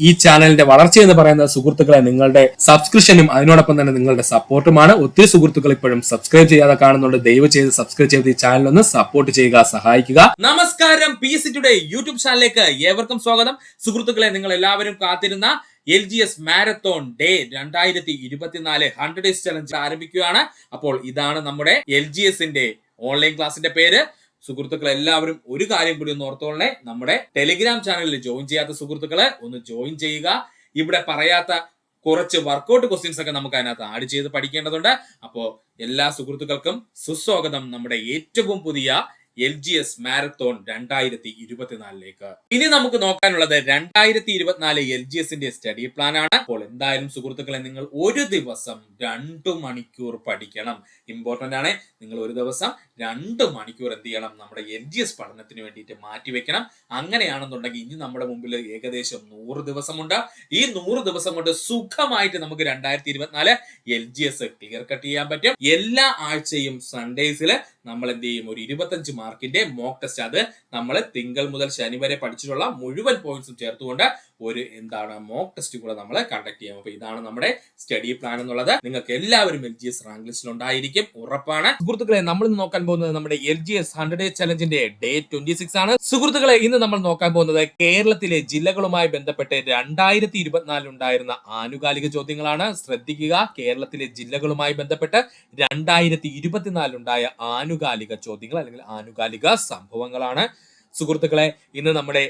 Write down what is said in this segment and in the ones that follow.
ഈ ചാനലിന്റെ വളർച്ച എന്ന് പറയുന്നത് സുഹൃത്തുക്കളെ നിങ്ങളുടെ സബ്സ്ക്രിപ്ഷനും അതിനോടൊപ്പം തന്നെ നിങ്ങളുടെ സപ്പോർട്ടുമാണ്. ഒത്തിരി സുഹൃത്തുക്കൾ ഇപ്പോഴും സബ്സ്ക്രൈബ് ചെയ്യാതെ കാണുന്നുണ്ട്. ദയവ് ചെയ്ത് സബ്സ്ക്രൈബ് ചെയ്ത് ഈ ചാനൽ ഒന്ന് സപ്പോർട്ട് ചെയ്യുക, സഹായിക്കുക. നമസ്കാരം, PSC ടുഡേ യൂട്യൂബ് ചാനലിലേക്ക് ഏവർക്കും സ്വാഗതം. സുഹൃത്തുക്കളെ, നിങ്ങൾ എല്ലാവരും കാത്തിരുന്ന LGS marathon day 2024 100 days challenge ആരംഭിക്കുകയാണ്. അപ്പോൾ ഇതാണ് നമ്മുടെ LGSന്റെ ഓൺലൈൻ ക്ലാസിന്റെ പേര്. സുഹൃത്തുക്കളെ എല്ലാവരും ഒരു കാര്യം കൂടി ഒന്ന് ഓർത്തോളണേ, നമ്മുടെ ടെലിഗ്രാം ചാനലിൽ ജോയിൻ ചെയ്യാത്ത സുഹൃത്തുക്കളെ ഒന്ന് ജോയിൻ ചെയ്യുക. ഇവിടെ പറയാത്ത കുറച്ച് വർക്കൗട്ട് ക്വസ്റ്റ്യൻസ് ഒക്കെ നമുക്ക് അതിനകത്ത് ആഡ് ചെയ്ത് പഠിക്കേണ്ടതുണ്ട്. അപ്പോൾ എല്ലാ സുഹൃത്തുക്കൾക്കും സുസ്വാഗതം നമ്മുടെ ഏറ്റവും പുതിയ LGS മാരത്തോൺ 2024ലേക്ക്. ഇനി നമുക്ക് നോക്കാനുള്ളത് 2024 LGSന്റെ സ്റ്റഡി പ്ലാൻ ആണ്. അപ്പോൾ എന്തായാലും സുഹൃത്തുക്കളെ, നിങ്ങൾ ഒരു ദിവസം 2 മണിക്കൂർ പഠിക്കണം. ഇമ്പോർട്ടന്റ് ആണ്. നിങ്ങൾ ഒരു ദിവസം 2 മണിക്കൂർ എന്ത് ചെയ്യണം, നമ്മുടെ LGS പഠനത്തിന് വേണ്ടിയിട്ട് മാറ്റിവെക്കണം. അങ്ങനെയാണെന്നുണ്ടെങ്കിൽ ഇനി നമ്മുടെ മുമ്പിൽ ഏകദേശം 100 ദിവസമുണ്ട്. ഈ 100 ദിവസം കൊണ്ട് സുഖമായിട്ട് നമുക്ക് 2024 LGS ക്ലിയർ കട്ട് ചെയ്യാൻ പറ്റും. എല്ലാ ആഴ്ചയും സൺഡേസിൽ നമ്മൾ എന്ത് ചെയ്യും, ഒരു 25 മാർക്കിന്റെ മോക്ക് ടെസ്റ്റ്. അത് നമ്മൾ തിങ്കൾ മുതൽ ശനി വരെ പഠിച്ചിട്ടുള്ള മുഴുവൻ പോയിന്റ്സും ചേർത്തുകൊണ്ട് ഒരു മോക്ക് ടെസ്റ്റ് കൂടെ നമ്മൾ കണ്ടക്ട് ചെയ്യാം. അപ്പൊ ഇതാണ് നമ്മുടെ സ്റ്റഡി പ്ലാൻ എന്നുള്ളത്. നിങ്ങൾക്ക് എല്ലാവരും LGS റാങ്ക് ലിസ്റ്റിൽ ഉണ്ടായിരിക്കും, ഉറപ്പാണ്. സുഹൃത്തുക്കളെ, നമ്മൾ ഇന്ന് നോക്കാൻ പോകുന്നത് നമ്മുടെ LGS 100 ഡേയ്സ് ചലഞ്ചിന്റെ ഡേ 26 ആണ്. സുഹൃത്തുക്കളെ, ഇന്ന് നമ്മൾ നോക്കാൻ പോകുന്നത് കേരളത്തിലെ ജില്ലകളുമായി ബന്ധപ്പെട്ട് 2024 ഉണ്ടായിരുന്ന ആനുകാലിക ചോദ്യങ്ങളാണ്. ശ്രദ്ധിക്കുക, കേരളത്തിലെ ജില്ലകളുമായി ബന്ധപ്പെട്ട് 2024 ഉണ്ടായ ആനുകാലിക ചോദ്യങ്ങൾ അല്ലെങ്കിൽ ആനുകാലിക സംഭവങ്ങളാണ്. സുഹൃത്തുക്കളെ, ഇന്ന് നമ്മുടെ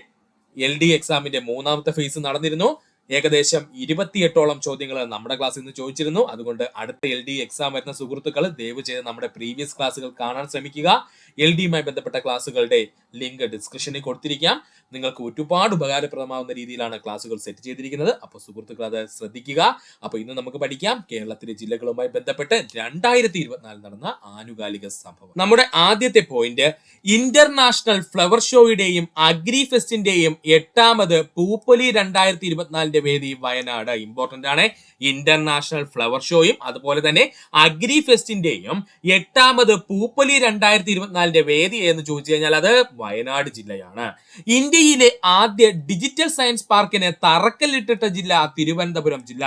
LD എക്സാമിന്റെ 3ാമത്തെ ഫേസ് നടന്നിരുന്നു. ഏകദേശം 28ഓളം ചോദ്യങ്ങൾ നമ്മുടെ ക്ലാസ്സിൽ നിന്ന് ചോദിച്ചിരുന്നു. അതുകൊണ്ട് അടുത്ത LD എക്സാം വരുന്ന സുഹൃത്തുക്കൾ ദയവ് ചെയ്ത് നമ്മുടെ പ്രീവിയസ് ക്ലാസ്സുകൾ കാണാൻ ശ്രമിക്കുക. LDയുമായി ബന്ധപ്പെട്ട ക്ലാസ്സുകളുടെ ലിങ്ക് ഡിസ്ക്രിപ്ഷനിൽ കൊടുത്തിരിക്കാം. നിങ്ങൾക്ക് ഒരുപാട് ഉപകാരപ്രദമാവുന്ന രീതിയിലാണ് ക്ലാസ്സുകൾ സെറ്റ് ചെയ്തിരിക്കുന്നത്. അപ്പോൾ സുഹൃത്തുക്കൾ അത് ശ്രദ്ധിക്കുക. അപ്പോൾ ഇന്ന് നമുക്ക് പഠിക്കാം കേരളത്തിലെ ജില്ലകളുമായി ബന്ധപ്പെട്ട് 2024 നടന്ന ആനുകാലിക സംഭവം. നമ്മുടെ ആദ്യത്തെ പോയിന്റ്, ഇന്റർനാഷണൽ ഫ്ലവർ ഷോയുടെയും അഗ്രി ഫെസ്റ്റിന്റെയും 8ാമത് പൂപ്പൊലി 2024 വേദി വയനാട്. ഇമ്പോർട്ടന്റ് ആണ്. ഇന്റർനാഷണൽ ഫ്ലവർ ഷോയും അതുപോലെ തന്നെ അഗ്രി ഫെസ്റ്റിന്റെയും 8ാമത് പൂപ്പൊലി 2024 വേദി എന്ന് ചോദിച്ചു കഴിഞ്ഞാൽ അത് വയനാട് ജില്ലയാണ്. ഇന്ത്യയിലെ ആദ്യ ഡിജിറ്റൽ സയൻസ് പാർക്കിന് തറക്കല്ലിട്ടിട്ട ജില്ല തിരുവനന്തപുരം ജില്ല.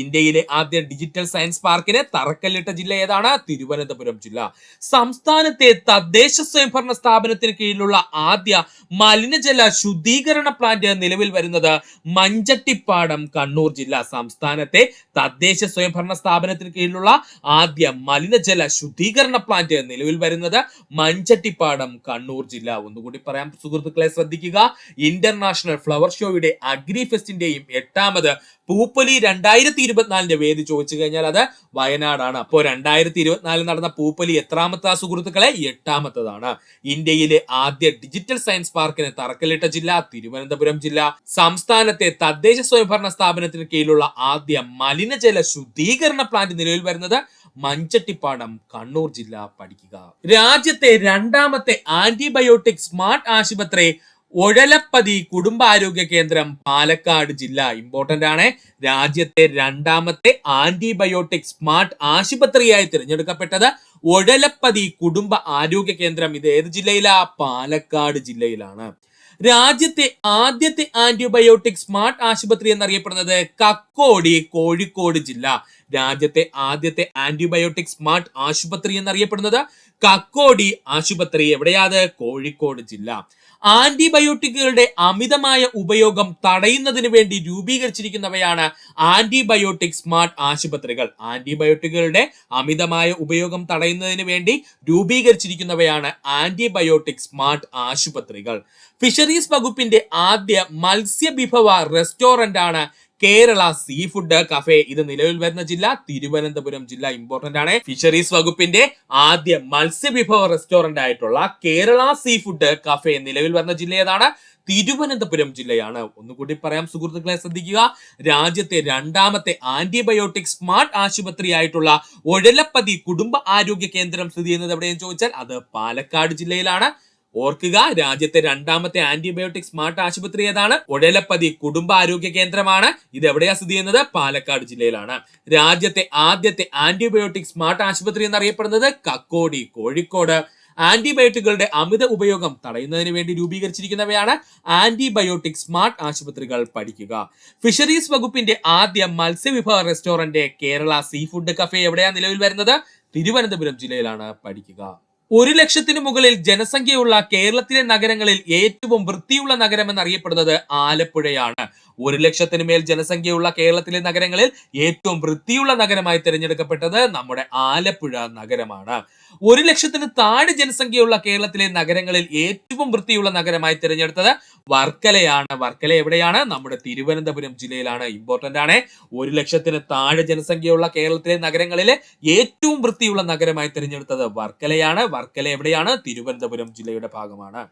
ഇന്ത്യയിലെ ആദ്യ ഡിജിറ്റൽ സയൻസ് പാർക്കിന് തറക്കല്ലിട്ട ജില്ല ഏതാണ്? തിരുവനന്തപുരം ജില്ല. സംസ്ഥാനത്തെ തദ്ദേശ സ്വയംഭരണ സ്ഥാപനത്തിന് കീഴിലുള്ള ആദ്യ മലിനജല ശുദ്ധീകരണ പ്ലാന്റ് നിലവിൽ വരുന്നത് മഞ്ചട്ടിപ്പാടം, കണ്ണൂർ ജില്ല. സംസ്ഥാനത്തെ തദ്ദേശ സ്വയംഭരണ സ്ഥാപനത്തിന് കീഴിലുള്ള ആദ്യ മലിനജല ശുദ്ധീകരണ പ്ലാന്റ് നിലവിൽ വരുന്നത് മഞ്ചട്ടിപ്പാടം, കണ്ണൂർ ജില്ല. ഒന്നുകൂടി പറയാം സുഹൃത്തുക്കളെ, ശ്രദ്ധിക്കുക. ഇന്റർനാഷണൽ ഫ്ലവർ ഷോയുടെ അഗ്രി ഫെസ്റ്റിന്റെയും 8ാമത് പൂപ്പൊലി 2024 വേദി ചോദിച്ചു കഴിഞ്ഞാൽ അത് വയനാടാണ്. അപ്പോൾ 2024 നടന്ന പൂപ്പൊലി എത്രാമത്തെ സുഹൃത്തുക്കളെ? 8ാമത്തതാണ്. ഇന്ത്യയിലെ ആദ്യ ഡിജിറ്റൽ സയൻസ് പാർക്കിന് തറക്കല്ലിട്ട ജില്ല തിരുവനന്തപുരം ജില്ല. സംസ്ഥാനത്തെ തദ്ദേശ സ്വയംഭരണ സ്ഥാപനത്തിന് കീഴിലുള്ള ആദ്യ മലിനജല ശുദ്ധീകരണ പ്ലാന്റ് നിലവിൽ വരുന്നത് മഞ്ചട്ടിപ്പാടം, കണ്ണൂർ ജില്ല. പഠിക്കുക. രാജ്യത്തെ 2ാമത്തെ ആന്റിബയോട്ടിക് സ്മാർട്ട് ആശുപത്രി ഒഴലപ്പതി കുടുംബാരോഗ്യ കേന്ദ്രം, പാലക്കാട് ജില്ല. ഇമ്പോർട്ടന്റ് ആണ്. രാജ്യത്തെ 2ാമത്തെ ആന്റിബയോട്ടിക് സ്മാർട്ട് ആശുപത്രിയായി തിരഞ്ഞെടുക്കപ്പെട്ടത് ഒഴലപ്പതി കുടുംബ ആരോഗ്യ കേന്ദ്രം. ഇത് ഏത് ജില്ലയിലാ? പാലക്കാട് ജില്ലയിലാണ്. രാജ്യത്തെ ആദ്യത്തെ ആന്റിബയോട്ടിക് സ്മാർട്ട് ആശുപത്രി എന്നറിയപ്പെടുന്നത് കക്കോടി, കോഴിക്കോട് ജില്ല. രാജ്യത്തെ ആദ്യത്തെ ആന്റിബയോട്ടിക് സ്മാർട്ട് ആശുപത്രി എന്നറിയപ്പെടുന്നത് കക്കോടി ആശുപത്രി. എവിടെയാത്? കോഴിക്കോട് ജില്ല. ആന്റിബയോട്ടിക്കുകളുടെ അമിതമായ ഉപയോഗം തടയുന്നതിന് വേണ്ടി രൂപീകരിച്ചിരിക്കുന്നവയാണ് ആന്റിബയോട്ടിക് സ്മാർട്ട് ആശുപത്രികൾ. ആന്റിബയോട്ടിക്കുകളുടെ അമിതമായ ഉപയോഗം തടയുന്നതിന് വേണ്ടി രൂപീകരിച്ചിരിക്കുന്നവയാണ് ആന്റിബയോട്ടിക് സ്മാർട്ട് ആശുപത്രികൾ. ഫിഷറീസ് വകുപ്പിന്റെ ആദ്യ മത്സ്യവിഭവ റെസ്റ്റോറന്റ് ആണ് കേരള സീ ഫുഡ് കഫേ. ഇത് നിലവിൽ വരുന്ന ജില്ല തിരുവനന്തപുരം ജില്ല. ഇമ്പോർട്ടന്റ് ആണ്. ഫിഷറീസ് വകുപ്പിന്റെ ആദ്യ മത്സ്യവിഭവ റെസ്റ്റോറന്റ് ആയിട്ടുള്ള കേരള സീ ഫുഡ് കഫേ നിലവിൽ വരുന്ന ജില്ല ഏതാണ്? തിരുവനന്തപുരം ജില്ലയാണ്. ഒന്നുകൂടി പറയാം സുഹൃത്തുക്കളെ, ശ്രദ്ധിക്കുക. രാജ്യത്തെ 2ാമത്തെ ആന്റിബയോട്ടിക് സ്മാർട്ട് ആശുപത്രി ആയിട്ടുള്ള ഒഴലപ്പതി കുടുംബ ആരോഗ്യ കേന്ദ്രം സ്ഥിതി ചെയ്യുന്നത് എവിടെയെന്ന് ചോദിച്ചാൽ അത് പാലക്കാട് ജില്ലയിലാണ്. ഓർക്കുക, രാജ്യത്തെ 2ാമത്തെ ആന്റിബയോട്ടിക് സ്മാർട്ട് ആശുപത്രി ഏതാണ്? ഒഴലപ്പതി കുടുംബാരോഗ്യ കേന്ദ്രമാണ്. ഇത് എവിടെയാ സ്ഥിതി ചെയ്യുന്നത്? പാലക്കാട് ജില്ലയിലാണ്. രാജ്യത്തെ ആദ്യത്തെ ആന്റിബയോട്ടിക് സ്മാർട്ട് ആശുപത്രി എന്നറിയപ്പെടുന്നത് കക്കോടി, കോഴിക്കോട്. ആന്റിബയോട്ടിക്കുകളുടെ അമിത ഉപയോഗം തടയുന്നതിന് വേണ്ടി രൂപീകരിച്ചിരിക്കുന്നവയാണ് ആന്റിബയോട്ടിക് സ്മാർട്ട് ആശുപത്രികൾ പഠിക്കുക. ഫിഷറീസ് വകുപ്പിന്റെ ആദ്യ മത്സ്യവിഭവ restaurant Kerala seafood cafe എവിടെയാണ് നിലവിൽ വരുന്നത്? തിരുവനന്തപുരം ജില്ലയിലാണ് പഠിക്കുക. 1,00,000 മുകളിൽ ജനസംഖ്യയുള്ള കേരളത്തിലെ നഗരങ്ങളിൽ ഏറ്റവും വൃത്തിയുള്ള നഗരം എന്നറിയപ്പെടുന്നത് ആലപ്പുഴയാണ്. 1,00,000 മേൽ ജനസംഖ്യയുള്ള കേരളത്തിലെ നഗരങ്ങളിൽ ഏറ്റവും വൃത്തിയുള്ള നഗരമായി തിരഞ്ഞെടുക്കപ്പെട്ടത് നമ്മുടെ ആലപ്പുഴ നഗരമാണ്. 1,00,000 താഴെ ജനസംഖ്യയുള്ള കേരളത്തിലെ നഗരങ്ങളിൽ ഏറ്റവും വൃത്തിയുള്ള നഗരമായി തിരഞ്ഞെടുത്തത് വർക്കലയാണ്. വർക്കല എവിടെയാണ്? നമ്മുടെ തിരുവനന്തപുരം ജില്ലയിലാണ്. ഇമ്പോർട്ടന്റ് ആണ്. 1,00,000 താഴെ ജനസംഖ്യയുള്ള കേരളത്തിലെ നഗരങ്ങളിലെ ഏറ്റവും വൃത്തിയുള്ള നഗരമായി തിരഞ്ഞെടുത്തത് വർക്കലയാണ്. വർക്കല എവിടെയാണ്? തിരുവനന്തപുരം ജില്ലയുടെ ഭാഗമാണ്.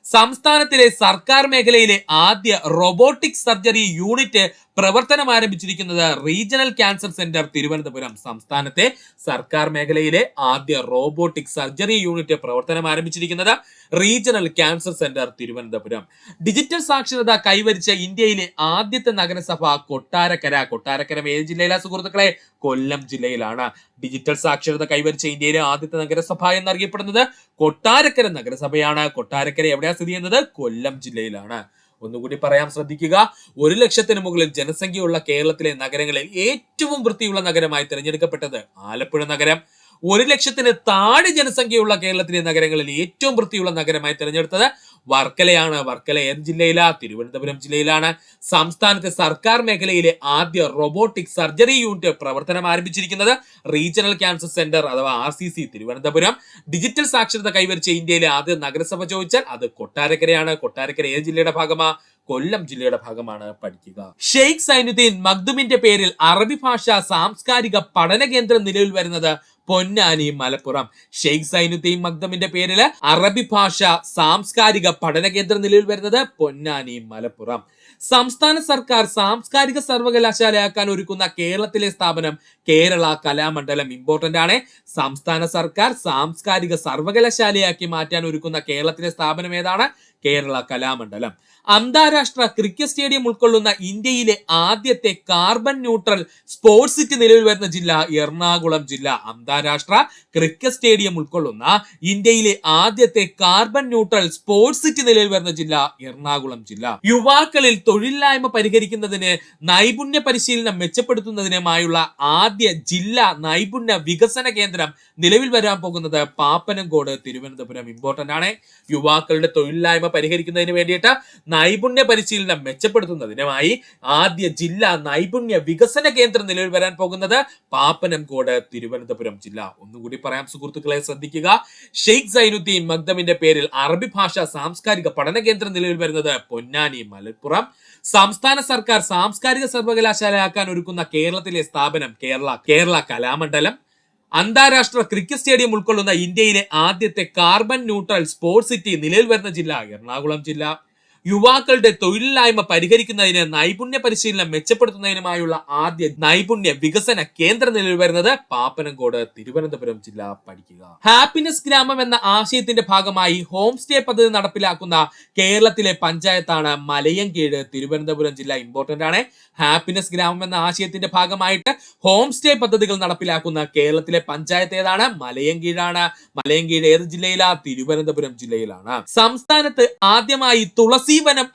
സംസ്ഥാനത്തിലെ സർക്കാർ മേഖലയിലെ ആദ്യ റോബോട്ടിക് സർജറി യൂണിറ്റ് പ്രവർത്തനം ആരംഭിച്ചിരിക്കുന്നത് റീജിയണൽ ക്യാൻസർ സെന്റർ തിരുവനന്തപുരം. സംസ്ഥാനത്തെ സർക്കാർ മേഖലയിലെ ആദ്യ റോബോട്ടിക് സർജറി യൂണിറ്റ് പ്രവർത്തനം ആരംഭിച്ചിരിക്കുന്നത് regional cancer centre Thiruvananthapuram. Digital സാക്ഷരത കൈവരിച്ച ഇന്ത്യയിലെ ആദ്യത്തെ നഗരസഭ കൊട്ടാരക്കര. കൊട്ടാരക്കര ഏത് ജില്ലയിലാണ് സുഹൃത്തുക്കളെ? കൊല്ലം ജില്ലയിലാണ്. ഡിജിറ്റൽ സാക്ഷരത കൈവരിച്ച ഇന്ത്യയിലെ ആദ്യത്തെ നഗരസഭ എന്നറിയപ്പെടുന്നത് കൊട്ടാരക്കര നഗരസഭയാണ്. കൊട്ടാരക്കര എവിടെയാണ് സ്ഥിതി ചെയ്യുന്നത്? കൊല്ലം ജില്ലയിലാണ്. ഒന്നുകൂടി പറയാം, ശ്രദ്ധിക്കുക. 1,00,000 മുകളിൽ ജനസംഖ്യയുള്ള കേരളത്തിലെ നഗരങ്ങളിൽ ഏറ്റവും വൃത്തിയുള്ള നഗരമായി തിരഞ്ഞെടുക്കപ്പെട്ടത് ആലപ്പുഴ നഗരം. 1,00,000 താഴെ ജനസംഖ്യയുള്ള കേരളത്തിലെ നഗരങ്ങളിൽ ഏറ്റവും വൃത്തിയുള്ള നഗരമായി തിരഞ്ഞെടുത്തത് വർക്കലയാണ്. വർക്കല ഏത് ജില്ലയിലാ? തിരുവനന്തപുരം ജില്ലയിലാണ്. സംസ്ഥാനത്തെ സർക്കാർ മേഖലയിലെ ആദ്യ റോബോട്ടിക് സർജറി യൂണിറ്റ് പ്രവർത്തനം ആരംഭിച്ചിരിക്കുന്നത് റീജിയണൽ ക്യാൻസർ സെന്റർ അഥവാ RCC തിരുവനന്തപുരം. ഡിജിറ്റൽ സാക്ഷരത കൈവരിച്ച ഇന്ത്യയിലെ ആദ്യ നഗരസഭ ചോദിച്ചാൽ അത് കൊട്ടാരക്കരയാണ്. കൊട്ടാരക്കര ഏത് ജില്ലയുടെ ഭാഗമാ? കൊല്ലം ജില്ലയുടെ ഭാഗമാണ്. പഠിക്കുക. ഷെയ്ഖ് സൈനുദ്ദീൻ മഖ്ദൂമിന്റെ പേരിൽ അറബി ഭാഷ സാംസ്കാരിക പഠന കേന്ദ്രം നിലവിൽ വരുന്നത് പൊന്നാനി മലപ്പുറം. ഷെയ്ഖ് സൈനുദ്ദീൻ മഖ്ദൂമിന്റെ പേരിൽ അറബി ഭാഷ സാംസ്കാരിക പഠന കേന്ദ്രം നിലവിൽ വരുന്നത് പൊന്നാനി മലപ്പുറം. സംസ്ഥാന സർക്കാർ സാംസ്കാരിക സർവകലാശാലയാക്കാൻ ഒരുക്കുന്ന കേരളത്തിലെ സ്ഥാപനം കേരള കലാമണ്ഡലം. ഇമ്പോർട്ടന്റ് ആണ്. സംസ്ഥാന സർക്കാർ സാംസ്കാരിക സർവകലാശാലയാക്കി മാറ്റാൻ ഒരുക്കുന്ന കേരളത്തിലെ സ്ഥാപനം ഏതാണ്? കേരള കലാമണ്ഡലം. അന്താരാഷ്ട്ര ക്രിക്കറ്റ് സ്റ്റേഡിയം ഉൾക്കൊള്ളുന്ന ഇന്ത്യയിലെ ആദ്യത്തെ കാർബൺ ന്യൂട്രൽ സ്പോർട്സ് സിറ്റി നിലവിൽ വരുന്ന ജില്ല എറണാകുളം ജില്ല. അന്താരാഷ്ട്ര ക്രിക്കറ്റ് സ്റ്റേഡിയം ഉൾക്കൊള്ളുന്ന ഇന്ത്യയിലെ ആദ്യത്തെ കാർബൺ ന്യൂട്രൽ സ്പോർട്സ് സിറ്റി നിലവിൽ വരുന്ന ജില്ല എറണാകുളം ജില്ല. യുവാക്കളിൽ തൊഴിലില്ലായ്മ പരിഹരിക്കുന്നതിന് നൈപുണ്യ പരിശീലനം മെച്ചപ്പെടുത്തുന്നതിനുമായുള്ള ആദ്യ ജില്ലാ നൈപുണ്യ വികസന കേന്ദ്രം നിലവിൽ വരാൻ പോകുന്നത് പാപ്പനംകോട് തിരുവനന്തപുരം. ഇമ്പോർട്ടന്റ് ആണ്. യുവാക്കളുടെ തൊഴിലില്ലായ്മ പരിഹരിക്കുന്നതിന് വേണ്ടിയിട്ട് നൈപുണ്യ പരിശീലനം മെച്ചപ്പെടുത്തുന്നതിനുമായി ആദ്യ ജില്ലാ നൈപുണ്യ വികസന കേന്ദ്രം നിലവിൽ വരാൻ പോകുന്നത് പാപ്പനംകോട് തിരുവനന്തപുരം ജില്ല. ഒന്നുകൂടി പറയാം സുഹൃത്തുക്കളെ, ശ്രദ്ധിക്കുക. ഷെയ്ഖ് സൈനുദ്ദീൻ മഖ്ദൂമിന്റെ പേരിൽ അറബി ഭാഷ സാംസ്കാരിക പഠന കേന്ദ്രം നിലവിൽ വരുന്നത് പൊന്നാനി മലപ്പുറം. സംസ്ഥാന സർക്കാർ സാംസ്കാരിക സർവകലാശാലയാക്കാൻ ഒരുക്കുന്ന കേരളത്തിലെ സ്ഥാപനം കേരള കലാമണ്ഡലം. അന്താരാഷ്ട്ര ക്രിക്കറ്റ് സ്റ്റേഡിയം ഉൾക്കൊള്ളുന്ന ഇന്ത്യയിലെ ആദ്യത്തെ കാർബൺ ന്യൂട്രൽ സ്പോർട്സ് സിറ്റി നിലവിൽ വരുന്ന ജില്ല എറണാകുളം ജില്ല. യുവാക്കളുടെ തൊഴിലില്ലായ്മ പരിഹരിക്കുന്നതിന് നൈപുണ്യ പരിശീലനം മെച്ചപ്പെടുത്തുന്നതിനുമായുള്ള ആദ്യ നൈപുണ്യ വികസന കേന്ദ്രം നിലവിൽ വരുന്നത് പാപ്പനംകോട് തിരുവനന്തപുരം ജില്ല. പഠിക്കുക. ഹാപ്പിനെസ് ഗ്രാമം എന്ന ആശയത്തിന്റെ ഭാഗമായി ഹോം സ്റ്റേ പദ്ധതി നടപ്പിലാക്കുന്ന കേരളത്തിലെ പഞ്ചായത്താണ് മലയൻകീഴ് തിരുവനന്തപുരം ജില്ല. ഇമ്പോർട്ടന്റ് ആണ്. ഹാപ്പിനെസ് ഗ്രാമം എന്ന ആശയത്തിന്റെ ഭാഗമായിട്ട് ഹോം സ്റ്റേ പദ്ധതികൾ നടപ്പിലാക്കുന്ന കേരളത്തിലെ പഞ്ചായത്ത് ഏതാണ്? മലയൻകീഴാണ്. മലയൻകീഴ് ഏത് ജില്ലയിലാ? തിരുവനന്തപുരം ജില്ലയിലാണ്. സംസ്ഥാനത്ത് ആദ്യമായി തുളസീവനം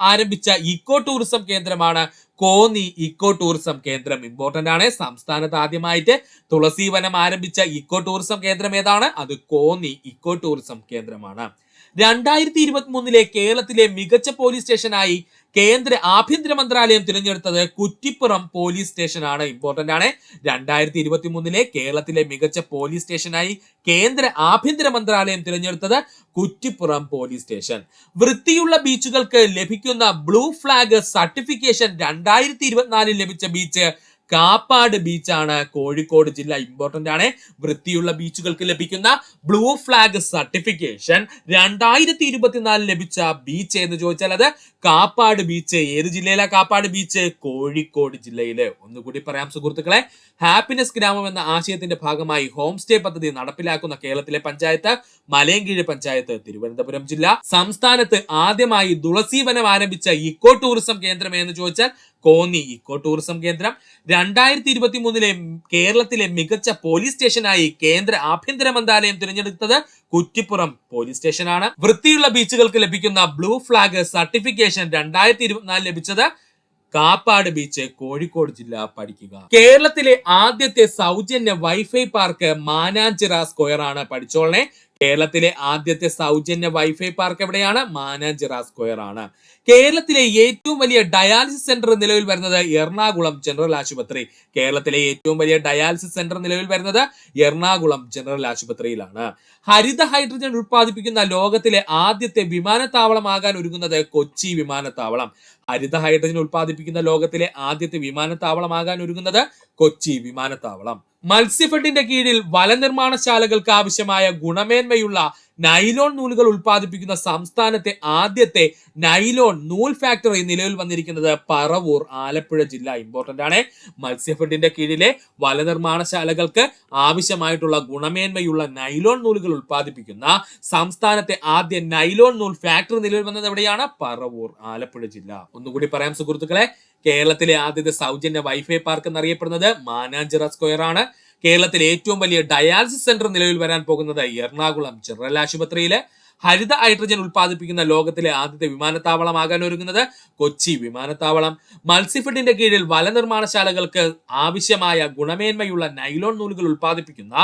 ആരംഭിച്ച ഇക്കോ ടൂറിസം കേന്ദ്രമാണ് കോന്നി ഇക്കോ ടൂറിസം കേന്ദ്രം. ഇമ്പോർട്ടന്റ് ആണ്. സംസ്ഥാനത്ത് ആദ്യമായിട്ട് തുളസീവനം ആരംഭിച്ച ഇക്കോ ടൂറിസം കേന്ദ്രം ഏതാണ്? അത് കോന്നി ഇക്കോ ടൂറിസം കേന്ദ്രമാണ്. 2023 കേരളത്തിലെ മികച്ച പോലീസ് സ്റ്റേഷനായി കേന്ദ്ര ആഭ്യന്തര മന്ത്രാലയം തിരഞ്ഞെടുത്തത് കുറ്റിപ്പുറം പോലീസ് സ്റ്റേഷനാണ്. ഇമ്പോർട്ടന്റ് ആണ്. 2023 കേരളത്തിലെ മികച്ച പോലീസ് സ്റ്റേഷനായി കേന്ദ്ര ആഭ്യന്തര മന്ത്രാലയം തിരഞ്ഞെടുത്തത് കുറ്റിപ്പുറം പോലീസ് സ്റ്റേഷൻ. വൃത്തിയുള്ള ബീച്ചുകൾക്ക് ലഭിക്കുന്ന ബ്ലൂ ഫ്ലാഗ് സർട്ടിഫിക്കേഷൻ 2024 ലഭിച്ച ബീച്ച് കാപ്പാട് ബീച്ചാണ്, കോഴിക്കോട് ജില്ല. ഇമ്പോർട്ടന്റ് ആണ്. വൃത്തിയുള്ള ബീച്ചുകൾക്ക് ലഭിക്കുന്ന ബ്ലൂ ഫ്ലാഗ് സർട്ടിഫിക്കേഷൻ 2024 ലഭിച്ച ബീച്ച് എന്ന് ചോദിച്ചാൽ അത് കാപ്പാട് ബീച്ച്. ഏത് ജില്ലയിലെ കാപ്പാട് ബീച്ച്? കോഴിക്കോട് ജില്ലയില്. ഒന്നുകൂടി പറയാം സുഹൃത്തുക്കളെ. ഹാപ്പിനെസ് ഗ്രാമം എന്ന ആശയത്തിന്റെ ഭാഗമായി ഹോം സ്റ്റേ പദ്ധതി നടപ്പിലാക്കുന്ന കേരളത്തിലെ പഞ്ചായത്ത് മലയൻകീഴ് പഞ്ചായത്ത് തിരുവനന്തപുരം ജില്ല. സംസ്ഥാനത്ത് ആദ്യമായി തുളസീവനം ആരംഭിച്ച ഇക്കോ ടൂറിസം കേന്ദ്രം എന്ന് ചോദിച്ചാൽ കോന്നി ഇക്കോ ടൂറിസം കേന്ദ്രം. 2023 കേരളത്തിലെ മികച്ച പോലീസ് സ്റ്റേഷനായി കേന്ദ്ര ആഭ്യന്തര മന്ത്രാലയം തിരഞ്ഞെടുത്തത് കുറ്റിപ്പുറം പോലീസ് സ്റ്റേഷനാണ്. വൃത്തിയുള്ള ബീച്ചുകൾക്ക് ലഭിക്കുന്ന ബ്ലൂ ഫ്ലാഗ് സർട്ടിഫിക്കേഷൻ 2024 ലഭിച്ചത് കാപ്പാട് ബീച്ച്, കോഴിക്കോട് ജില്ല. പഠിക്കുക. കേരളത്തിലെ ആദ്യത്തെ സൗജന്യ വൈഫൈ പാർക്ക് മാനാഞ്ചിറ സ്ക്വയർ ആണ്. പഠിച്ചോളനെ. കേരളത്തിലെ ആദ്യത്തെ സൗജന്യ വൈഫൈ പാർക്ക് എവിടെയാണ്? മാനാഞ്ചിറ സ്ക്വയർ ആണ്. കേരളത്തിലെ ഏറ്റവും വലിയ ഡയാലിസിസ് സെന്റർ നിലവിൽ വരുന്നത് എറണാകുളം ജനറൽ ആശുപത്രി. കേരളത്തിലെ ഏറ്റവും വലിയ ഡയാലിസിസ് സെന്റർ നിലവിൽ വരുന്നത് എറണാകുളം ജനറൽ ആശുപത്രിയിലാണ്. ഹരിത ഹൈഡ്രജൻ ഉത്പാദിപ്പിക്കുന്ന ലോകത്തിലെ ആദ്യത്തെ വിമാനത്താവളമാകാൻ ഒരുങ്ങുന്നത് കൊച്ചി വിമാനത്താവളം. ഹരിത ഹൈഡ്രജൻ ഉത്പാദിപ്പിക്കുന്ന ലോകത്തിലെ ആദ്യത്തെ വിമാനത്താവളമാകാൻ ഒരുങ്ങുന്നത് കൊച്ചി വിമാനത്താവളം. മത്സ്യഫെഡിന്റെ കീഴിൽ വലനിർമ്മാണശാലകൾക്ക് ആവശ്യമായ ഗുണമേന്മയുള്ള നൈലോൺ നൂലുകൾ ഉത്പാദിപ്പിക്കുന്ന സംസ്ഥാനത്തെ ആദ്യത്തെ നൈലോൺ നൂൽ ഫാക്ടറി നിലവിൽ വന്നിരിക്കുന്നത് പറവൂർ, ആലപ്പുഴ ജില്ല. ഇമ്പോർട്ടന്റ് ആണ്. മത്സ്യഫെഡിന്റെ കീഴിലെ വലനിർമ്മാണശാലകൾക്ക് ആവശ്യമായിട്ടുള്ള ഗുണമേന്മയുള്ള നൈലോൺ നൂലുകൾ ഉത്പാദിപ്പിക്കുന്ന സംസ്ഥാനത്തെ ആദ്യ നൈലോൺ നൂൽ ഫാക്ടറി നിലവിൽ വന്നത് എവിടെയാണ്? പറവൂർ, ആലപ്പുഴ ജില്ല. ഒന്നുകൂടി പറയാം സുഹൃത്തുക്കളെ. കേരളത്തിലെ ആദ്യത്തെ സൗജന്യ വൈഫൈ പാർക്ക് എന്നറിയപ്പെടുന്നത് മാനാഞ്ചിറ സ്ക്വയർ ആണ്. കേരളത്തിലെ ഏറ്റവും വലിയ ഡയാലിസിസ് സെന്റർ നിലവിൽ വരാൻ പോകുന്നത് എറണാകുളം ജനറൽ ആശുപത്രിയിലെ. ഹരിത ഹൈഡ്രജൻ ഉത്പാദിപ്പിക്കുന്ന ലോകത്തിലെ ആദ്യത്തെ വിമാനത്താവളമാകാൻ ഒരുങ്ങുന്നത് കൊച്ചി വിമാനത്താവളം. മത്സ്യഫെഡിന്റെ കീഴിൽ വലനിർമ്മാണശാലകൾക്ക് ആവശ്യമായ ഗുണമേന്മയുള്ള നൈലോൺ നൂലുകൾ ഉത്പാദിപ്പിക്കുന്ന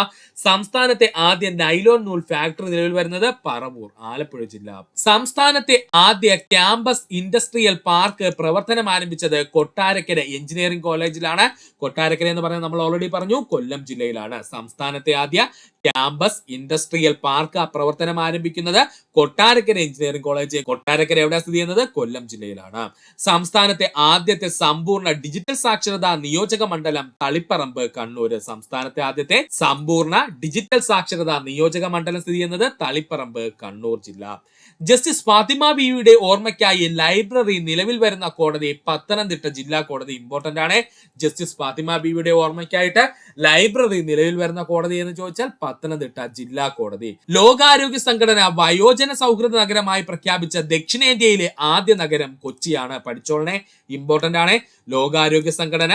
സംസ്ഥാനത്തെ ആദ്യ നൈലോൺ നൂൽ ഫാക്ടറി നിലവിൽ വരുന്നത് പറവൂർ, ആലപ്പുഴ ജില്ല. സംസ്ഥാനത്തെ ആദ്യ ക്യാമ്പസ് ഇൻഡസ്ട്രിയൽ പാർക്ക് പ്രവർത്തനം ആരംഭിച്ചത് കൊട്ടാരക്കര എഞ്ചിനീയറിംഗ് കോളേജിലാണ്. കൊട്ടാരക്കര എന്ന് പറയുന്നത് നമ്മൾ ഓൾറെഡി പറഞ്ഞു, കൊല്ലം ജില്ലയിലാണ്. സംസ്ഥാനത്തെ ആദ്യ ക്യാമ്പസ് ഇൻഡസ്ട്രിയൽ പാർക്ക് പ്രവർത്തനം ആരംഭിക്കുന്നത് കൊട്ടാരക്കര എഞ്ചിനീയറിംഗ് കോളേജ്. കൊട്ടാരക്കര എവിടെ സ്ഥിതി ചെയ്യുന്നത്? കൊല്ലം ജില്ലയിലാണ്. സംസ്ഥാനത്തെ ആദ്യത്തെ സമ്പൂർണ്ണ ഡിജിറ്റൽ സാക്ഷരതാ നിയോജക മണ്ഡലം തളിപ്പറമ്പ്, കണ്ണൂര്. സംസ്ഥാനത്തെ ആദ്യത്തെ സമ്പൂർണ്ണ ഡിജിറ്റൽ സാക്ഷരതാ നിയോജക മണ്ഡലം സ്ഥിതി ചെയ്യുന്നത് തളിപ്പറമ്പ്, കണ്ണൂർ ജില്ല. ജസ്റ്റിസ് ഫാത്തിമ ബീവിയുടെ ഓർമ്മയ്ക്കായി ലൈബ്രറി നിലവിൽ വരുന്ന കോടതി പത്തനംതിട്ട ജില്ലാ കോടതി. ഇമ്പോർട്ടന്റ് ആണ്. ജസ്റ്റിസ് ഫാത്തിമ ബീവിയുടെ ഓർമ്മയ്ക്കായിട്ട് ലൈബ്രറി നിലവിൽ വരുന്ന കോടതി എന്ന് ചോദിച്ചാൽ പത്തനംതിട്ട ജില്ലാ കോടതി. ലോകാരോഗ്യ സംഘടന വയോജന സൗഹൃദ നഗരമായി പ്രഖ്യാപിച്ച ദക്ഷിണേന്ത്യയിലെ ആദ്യ നഗരം കൊച്ചിയാണ്. പഠിച്ചോളനെ. ഇമ്പോർട്ടന്റ് ആണ്. ലോകാരോഗ്യ സംഘടന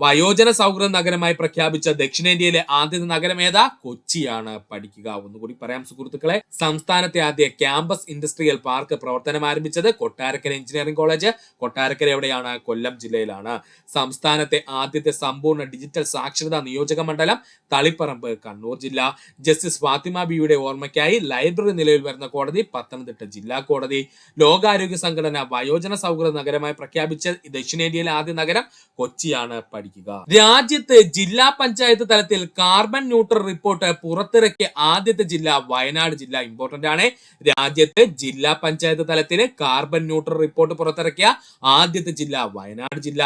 വയോജന സൗഹൃദ നഗരമായി പ്രഖ്യാപിച്ച ദക്ഷിണേന്ത്യയിലെ ആദ്യ നഗരം ഏതാ? കൊച്ചിയാണ്. പഠിക്കുക. ഒന്നുകൂടി പറയാം സുഹൃത്തുക്കളെ. സംസ്ഥാനത്തെ ആദ്യ ക്യാമ്പസ് ഇൻഡസ്ട്രിയൽ പാർക്ക് പ്രവർത്തനം ആരംഭിച്ചത് കൊട്ടാരക്കര എഞ്ചിനീയറിംഗ് കോളേജ്. കൊട്ടാരക്കര എവിടെയാണ്? കൊല്ലം ജില്ലയിലാണ്. സംസ്ഥാനത്തെ ആദ്യത്തെ സമ്പൂർണ്ണ ഡിജിറ്റൽ സാക്ഷരതാ നിയോജക മണ്ഡലം തളിപ്പറമ്പ്, കണ്ണൂർ ജില്ല. ജസ്റ്റിസ് ഫാത്തിമ ബിയുടെ ഓർമ്മയ്ക്കായി ലൈബ്രറി നിലവിൽ വരുന്ന കോടതി പത്തനംതിട്ട ജില്ലാ കോടതി. ലോകാരോഗ്യ സംഘടന വയോജന സൗഹൃദ നഗരമായി പ്രഖ്യാപിച്ച ദക്ഷിണേന്ത്യയിലെ ആദ്യ നഗരം കൊച്ചിയാണ്. പഠിക്കുക. രാജ്യത്ത് ജില്ലാ പഞ്ചായത്ത് തലത്തിൽ കാർബൺ ന്യൂട്രൽ റിപ്പോർട്ട് പുറത്തിറക്കിയ ആദ്യത്തെ ജില്ല വയനാട് ജില്ല. ഇമ്പോർട്ടന്റ് ആണ്. രാജ്യത്ത് ജില്ലാ പഞ്ചായത്ത് തലത്തിൽ കാർബൺ ന്യൂട്രൽ റിപ്പോർട്ട് പുറത്തിറക്കിയ ആദ്യത്തെ ജില്ല വയനാട് ജില്ല.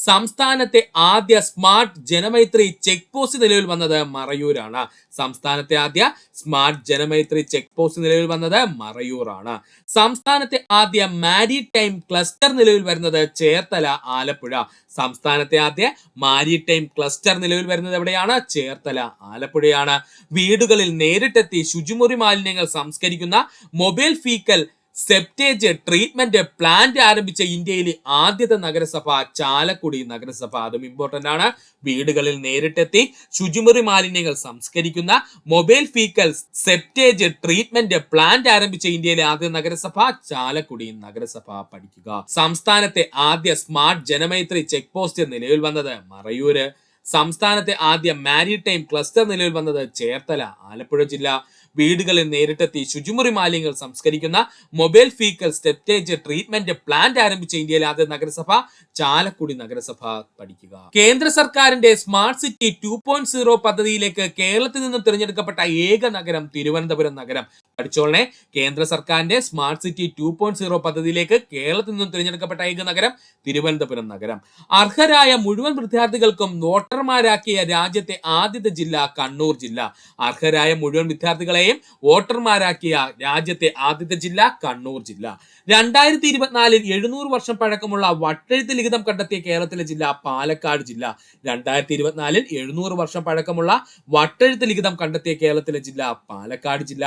സംസ്ഥാനത്തെ ആദ്യ സ്മാർട്ട് ജനമൈത്രി ചെക്ക് പോസ്റ്റ് നിലവിൽ വന്നത് മറയൂരാണ്. സംസ്ഥാനത്തെ ആദ്യ സ്മാർട്ട് ജനമൈത്രി ചെക്ക് പോസ്റ്റ് നിലവിൽ വന്നത് മറയൂറാണ്. സംസ്ഥാനത്തെ ആദ്യ മാരിടൈം ക്ലസ്റ്റർ നിലവിൽ വരുന്നത് ചേർത്തല, ആലപ്പുഴ. സംസ്ഥാനത്തെ ആദ്യ മാരിടൈം ക്ലസ്റ്റർ നിലവിൽ വരുന്നത് എവിടെയാണ്? ചേർത്തല, ആലപ്പുഴയാണ്. വീടുകളിൽ നേരിട്ടെത്തി ശുചിമുറി മാലിന്യങ്ങൾ സംസ്കരിക്കുന്ന mobile faecal septage treatment plant ആരംഭിച്ച ഇന്ത്യയിലെ ആദ്യത്തെ നഗരസഭ ചാലക്കുടി നഗരസഭ. അതും ഇമ്പോർട്ടന്റ് ആണ്. വീടുകളിൽ നേരിട്ടെത്തി ശുചിമുറി മാലിന്യങ്ങൾ സംസ്കരിക്കുന്ന mobile faecal septage treatment plant ആരംഭിച്ച ഇന്ത്യയിലെ ആദ്യ നഗരസഭ ചാലക്കുടി നഗരസഭ. പഠിക്കുക. സംസ്ഥാനത്തെ ആദ്യ സ്മാർട്ട് ജനമൈത്രി ചെക്ക് പോസ്റ്റ് നിലവിൽ വന്നത് മറയൂര്. സംസ്ഥാനത്തെ ആദ്യ മാരിടൈം ക്ലസ്റ്റർ നിലവിൽ വന്നത് ചേർത്തല, ആലപ്പുഴ ജില്ല. വീടുകളിൽ നേരിട്ടെത്തി ശുചിമുറി മാലിന്യങ്ങൾ സംസ്കരിക്കുന്ന mobile faecal septage treatment plant ആരംഭിച്ച ഇന്ത്യയിലെ ആദ്യ നഗരസഭ ചാലക്കുടി നഗരസഭ. പഠിക്കുക. കേന്ദ്ര സർക്കാരിന്റെ സ്മാർട്ട് സിറ്റി 2.0 പദ്ധതിയിലേക്ക് കേരളത്തിൽ നിന്നും തിരഞ്ഞെടുക്കപ്പെട്ട ഏക നഗരം തിരുവനന്തപുരം നഗരം. പഠിച്ചോളനെ. കേന്ദ്ര സർക്കാരിന്റെ സ്മാർട്ട് സിറ്റി 2.0 പദ്ധതിയിലേക്ക് കേരളത്തിൽ നിന്നും തിരഞ്ഞെടുക്കപ്പെട്ട ഏക നഗരം തിരുവനന്തപുരം നഗരം. അർഹരായ മുഴുവൻ വിദ്യാർത്ഥികൾക്കും വോട്ടർമാരാക്കിയ രാജ്യത്തെ ആദ്യത്തെ ജില്ല കണ്ണൂർ ജില്ല. അർഹരായ മുഴുവൻ വിദ്യാർത്ഥികളെയും വോട്ടർമാരാക്കിയ രാജ്യത്തെ ആദ്യത്തെ ജില്ല കണ്ണൂർ ജില്ല. 2024 700 വർഷം പഴക്കമുള്ള വട്ടെഴുത്ത് ലിഖിതം കണ്ടെത്തിയ കേരളത്തിലെ ജില്ല പാലക്കാട് ജില്ല. 2024 700 വർഷം പഴക്കമുള്ള വട്ടെഴുത്ത് ലിഖിതം കണ്ടെത്തിയ കേരളത്തിലെ ജില്ല പാലക്കാട് ജില്ല.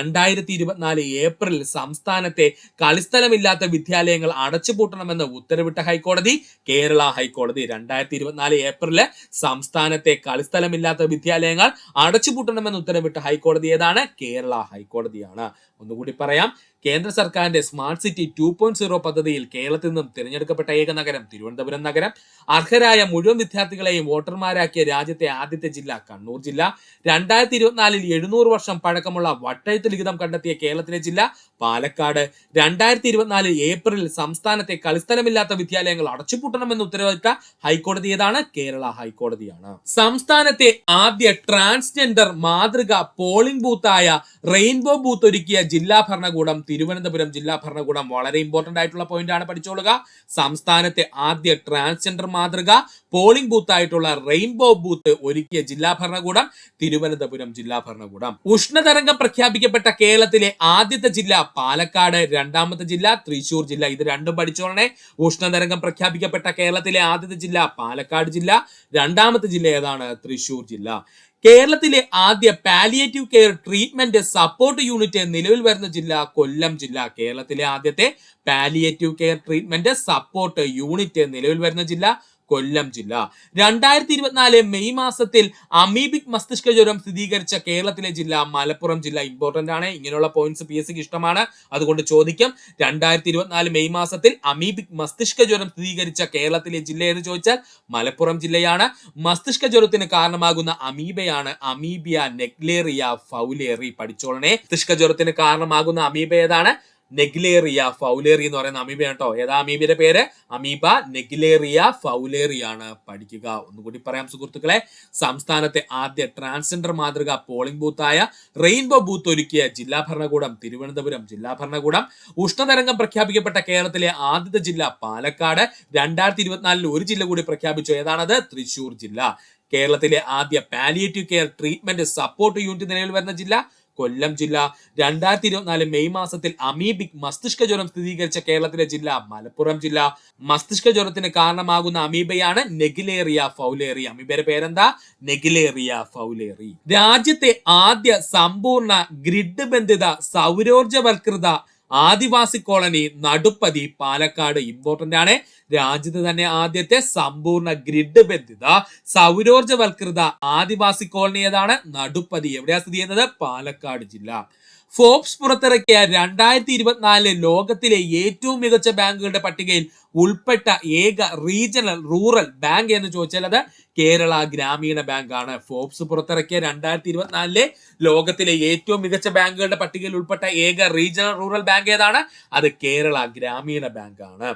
2024 ഏപ്രിൽ സംസ്ഥാനത്തെ കളിസ്ഥലമില്ലാത്ത വിദ്യാലയങ്ങൾ അടച്ചുപൂട്ടണമെന്ന് ഉത്തരവിട്ട ഹൈക്കോടതി കേരള ഹൈക്കോടതി. 2024 ഏപ്രില് സംസ്ഥാനത്തെ കളിസ്ഥലമില്ലാത്ത വിദ്യാലയങ്ങൾ അടച്ചുപൂട്ടണമെന്ന് ഉത്തരവിട്ട ഹൈക്കോടതി ഏതാണ്? കേരള ഹൈക്കോടതിയാണ്. ഒന്നുകൂടി പറയാം, കേന്ദ്ര സർക്കാരിന്റെ സ്മാർട്ട് സിറ്റി 2.0 പദ്ധതിയിൽ കേരളത്തിൽ നിന്നും തിരഞ്ഞെടുക്കപ്പെട്ട ഏക നഗരം തിരുവനന്തപുരം നഗരം. അർഹരായ മുഴുവൻ വിദ്യാർത്ഥികളെയും വോട്ടർമാരാക്കിയ രാജ്യത്തെ ആദ്യത്തെ ജില്ല കണ്ണൂർ ജില്ല. 2024 700 വർഷം പഴക്കമുള്ള വട്ടെഴുത്ത് ലിഖിതം കണ്ടെത്തിയ കേരളത്തിലെ ജില്ല പാലക്കാട്. 2024 ഏപ്രിലിൽ സംസ്ഥാനത്തെ കളിസ്ഥലമില്ലാത്ത വിദ്യാലയങ്ങൾ അടച്ചുപൂട്ടണമെന്ന് ഉത്തരവിട്ട ഹൈക്കോടതി ഏതാണ്? കേരള ഹൈക്കോടതിയാണ്. സംസ്ഥാനത്തെ ആദ്യ ട്രാൻസ്ജെൻഡർ മാതൃക പോളിംഗ് ബൂത്തായ റെയിൻബോ ബൂത്ത് ഒരുക്കിയ ജില്ലാ ഭരണകൂടം തിരുവനന്തപുരം ജില്ലാ ഭരണകൂടം. വളരെ ഇമ്പോർട്ടന്റ് ആയിട്ടുള്ള പോയിന്റ് ആണ്, പഠിച്ചോളുക. സംസ്ഥാനത്തെ ആദ്യ ട്രാൻസ്ജെൻഡർ മാതൃക പോളിംഗ് ബൂത്ത് ആയിട്ടുള്ള റെയിൻബോ ബൂത്ത് ഒരുക്കിയ ജില്ലാ ഭരണകൂടം തിരുവനന്തപുരം ജില്ലാ ഭരണകൂടം. ഉഷ്ണതരംഗം പ്രഖ്യാപിക്കപ്പെട്ട കേരളത്തിലെ ആദ്യത്തെ ജില്ല പാലക്കാട്. രണ്ടാമത്തെ ജില്ല തൃശൂർ ജില്ല. ഇത് രണ്ടും പഠിച്ചോളണേ. ഉഷ്ണതരംഗം പ്രഖ്യാപിക്കപ്പെട്ട കേരളത്തിലെ ആദ്യത്തെ ജില്ല പാലക്കാട് ജില്ല. രണ്ടാമത്തെ ജില്ല ഏതാണ്? തൃശൂർ ജില്ല. കേരളത്തിലെ ആദ്യ palliative care treatment support unit നിലവിൽ വരുന്ന ജില്ല കൊല്ലം ജില്ല. കേരളത്തിലെ ആദ്യത്തെ palliative care treatment support unit നിലവിൽ വരുന്ന ജില്ല കൊല്ലം ജില്ല. 2024 മെയ് മാസത്തിൽ അമീബിക് മസ്തിഷ്ക ജ്വരം സ്ഥിരീകരിച്ച കേരളത്തിലെ ജില്ല മലപ്പുറം ജില്ല. ഇമ്പോർട്ടന്റ് ആണ്, ഇങ്ങനെയുള്ള പോയിന്റ്സ് PSCക്ക് ഇഷ്ടമാണ്, അതുകൊണ്ട് ചോദിക്കും. 2024 മെയ് മാസത്തിൽ അമീബിക് മസ്തിഷ്ക ജ്വരം സ്ഥിരീകരിച്ച കേരളത്തിലെ ജില്ല എന്ന് ചോദിച്ചാൽ മലപ്പുറം ജില്ലയാണ്. മസ്തിഷ്ക ജ്വരത്തിന് കാരണമാകുന്ന അമീബയാണ് അമീബിയ നെഗ്ലേറിയ ഫൗലേറി. പഠിച്ചോളണേ. മസ്തിഷ്ക ജ്വരത്തിന് കാരണമാകുന്ന അമീബ ഏതാണ്? നെഗ്ലേറിയ ഫൗലേറി എന്ന് പറയുന്ന അമീബ കേട്ടോ. ഏതാ അമീബയുടെ പേര്? അമീബ നെഗ്ലേറിയ ഫൗലേറി ആണ്. പഠിക്കുക. ഒന്നുകൂടി പറയാം സുഹൃത്തുക്കളെ. സംസ്ഥാനത്തെ ആദ്യ ട്രാൻസ്ജെൻഡർ മാതൃക പോളിംഗ് ബൂത്തായ റെയിൻബോ ബൂത്ത് ഒരുക്കിയ ജില്ലാ ഭരണകൂടം തിരുവനന്തപുരം ജില്ലാ ഭരണകൂടം. ഉഷ്ണതരംഗം പ്രഖ്യാപിക്കപ്പെട്ട കേരളത്തിലെ ആദ്യത്തെ ജില്ല പാലക്കാട്. 2024 ഒരു ജില്ല കൂടി പ്രഖ്യാപിച്ചു. ഏതാണത്? തൃശൂർ ജില്ല. കേരളത്തിലെ ആദ്യ palliative care treatment support unit നിലവിൽ വരുന്ന ജില്ല കൊല്ലം ജില്ല. 2024 മെയ് മാസത്തിൽ അമീബിക് മസ്തിഷ്ക ജ്വരം സ്ഥിരീകരിച്ച കേരളത്തിലെ ജില്ല മലപ്പുറം ജില്ല. മസ്തിഷ്ക ജ്വരത്തിന് കാരണമാകുന്ന അമീബയാണ് നെഗ്ലേറിയ ഫൗലേറി. അമീബയുടെ പേരെന്താ? Naegleria fowleri. രാജ്യത്തെ ആദ്യ സമ്പൂർണ്ണ ഗ്രിഡ് ബന്ധിത സൗരോർജവൽകൃത ആദിവാസി കോളനി നടുപ്പതി പാലക്കാട്. ഇമ്പോർട്ടന്റ് ആണ്. രാജ്യത്ത് തന്നെ ആദ്യത്തെ സമ്പൂർണ്ണ ഗ്രിഡ് ബന്ധിത സൗരോർജവൽകൃത ആദിവാസി കോളനി ഏതാണ്? നടുപ്പതി. എവിടെയാ സ്ഥിതി ചെയ്യുന്നത്? പാലക്കാട് ജില്ല. ഫോബ്സ് പുറത്തിറക്കിയ 2024 ലോകത്തിലെ ഏറ്റവും മികച്ച ബാങ്കുകളുടെ പട്ടികയിൽ ഉൾപ്പെട്ട ഏക റീജിയണൽ റൂറൽ ബാങ്ക് എന്ന് ചോദിച്ചാൽ അത് കേരള ഗ്രാമീണ ബാങ്ക് ആണ്. ഫോബ്സ് പുറത്തിറക്കിയ 2024 ലോകത്തിലെ ഏറ്റവും മികച്ച ബാങ്കുകളുടെ പട്ടികയിൽ ഉൾപ്പെട്ട ഏക റീജിയണൽ റൂറൽ ബാങ്ക് ഏതാണ്? അത് കേരള ഗ്രാമീണ ബാങ്ക് ആണ്.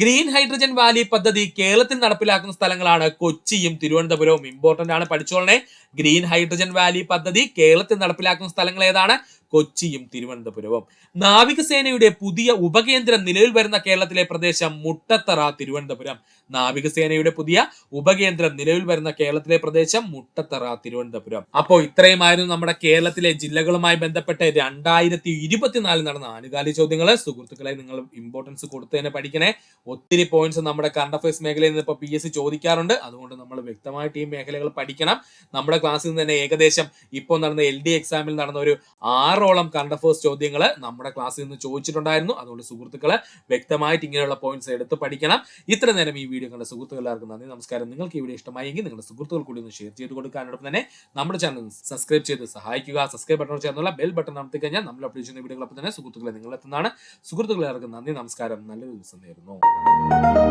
ഗ്രീൻ ഹൈഡ്രജൻ വാലി പദ്ധതി കേരളത്തിൽ നടപ്പിലാക്കുന്ന സ്ഥലങ്ങളാണ് കൊച്ചിയും തിരുവനന്തപുരവും. ഇമ്പോർട്ടന്റ് ആണ്, പഠിച്ചോളണേ. ഗ്രീൻ ഹൈഡ്രജൻ വാലി പദ്ധതി കേരളത്തിൽ നടപ്പിലാക്കുന്ന സ്ഥലങ്ങൾ ഏതാണ്? കൊച്ചിയും തിരുവനന്തപുരവും. നാവികസേനയുടെ പുതിയ ഉപകേന്ദ്രം നിലവിൽ വരുന്ന കേരളത്തിലെ പ്രദേശം മുട്ടത്തറ തിരുവനന്തപുരം. നാവികസേനയുടെ പുതിയ ഉപകേന്ദ്രം നിലവിൽ വരുന്ന കേരളത്തിലെ പ്രദേശം മുട്ടത്തറ തിരുവനന്തപുരം. അപ്പോൾ ഇത്രയുമായിരുന്നു നമ്മുടെ കേരളത്തിലെ ജില്ലകളുമായി ബന്ധപ്പെട്ട് 2024 നടന്ന ആനുകാലിക ചോദ്യങ്ങൾ. സുഹൃത്തുക്കളെ, നിങ്ങൾ ഇമ്പോർട്ടൻസ് കൊടുത്ത് തന്നെ പഠിക്കണേ. ഒത്തിരി പോയിന്റ്സ് നമ്മുടെ കറണ്ട് അഫയേഴ്സ് മേഖലയിൽ നിന്ന് ഇപ്പോൾ PSC ചോദിക്കാറുണ്ട്. അതുകൊണ്ട് നമ്മൾ വ്യക്തമായിട്ട് ഈ മേഖലകൾ പഠിക്കണം. നമ്മുടെ ക്ലാസ്സിൽ നിന്ന് തന്നെ ഏകദേശം ഇപ്പോൾ നടന്ന LD എക്സാമിൽ നടന്ന ഒരു 6ഓളം കറണ്ട് അഫയേഴ്സ് ചോദ്യങ്ങൾ നമ്മുടെ ക്ലാസ്സിൽ നിന്ന് ചോദിച്ചിട്ടുണ്ടായിരുന്നു. അതുകൊണ്ട് സുഹൃത്തുക്കളെ വ്യക്തമായിട്ട് ഇങ്ങനെയുള്ള പോയിന്റ്സ് എടുത്ത് പഠിക്കണം. ഇത്ര നേരം ഈ വീഡിയോ കണ്ട സുഹൃത്തുക്കൾ എല്ലാവർക്കും നന്ദി, നമസ്കാരം. നിങ്ങൾക്ക് ഈ വീഡിയോ ഇഷ്ടമായെങ്കിൽ നിങ്ങളുടെ സുഹൃത്തുക്കൾ കൂടി ഒന്ന് ഷെയർ ചെയ്ത് കൊടുക്കാനോടൊപ്പം തന്നെ നമ്മുടെ ചാനൽ സബ്സ്ക്രൈബ് ചെയ്ത് സഹായിക്കുക. സബ്സ്ക്രൈബ് ബട്ടൺ ചേർന്നുള്ള ബെൽ ബട്ടൺ അമർത്തി കഴിഞ്ഞാൽ നമ്മൾ അപ്ലോഡ് ചെയ്യുന്ന വീഡിയോകളൊപ്പം തന്നെ സുഹൃത്തുക്കളെ നിങ്ങളെത്തുന്നതാണ്. സുഹൃത്തുക്കളെ എല്ലാവർക്കും നന്ദി, നമസ്കാരം. നല്ലൊരു ദിവസം നേരുന്നു.